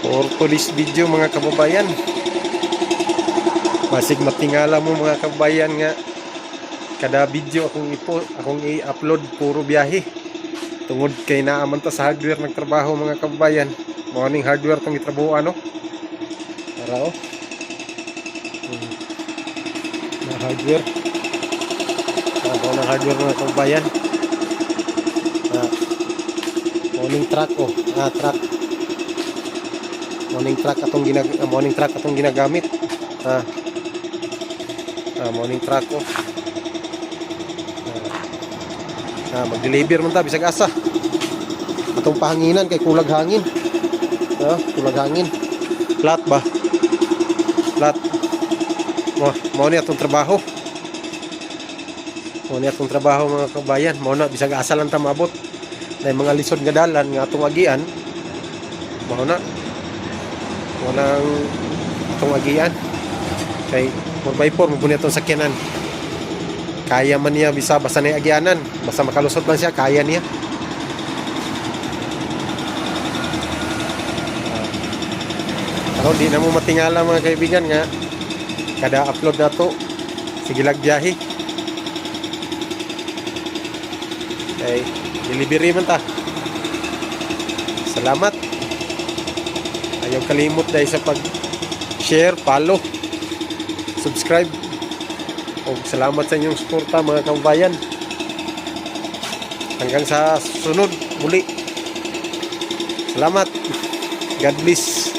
For today's video mga kababayan, masig matingala mo mga kababayan nga kada video akong i-upload puro biyahe tungod kay naaman ta sa hardware nagtrabaho mga kababayan. Morning hardware tong gitrabaho ano para na hardware na hardware mga kababayan. Morning truck truck morning truck atong ginagamit. Morning truck mag-deliver man ta bisag asa atong pahanginan kay kulag hangin. Kulag hangin flat mo ni atong trabaho mga kabayan. Mo na bisag asa lang ta maabot na mga lisod nga dalan nga atong agian. Mo na ang atong agian kay 4x4 mo bunit atong sakyanan. Kaya man niya basta na agianan, basta makalusot man siya, kaya niya. Pero di na mo matingala mga kaibigan nga kada upload na to sige lagbiyahe okay, delivery man ta. Salamat, ayaw kalimot dahil sa pag share, follow, subscribe. O salamat sa inyong suporta mga kababayan. Hanggang sa sunod muli. Salamat. God bless.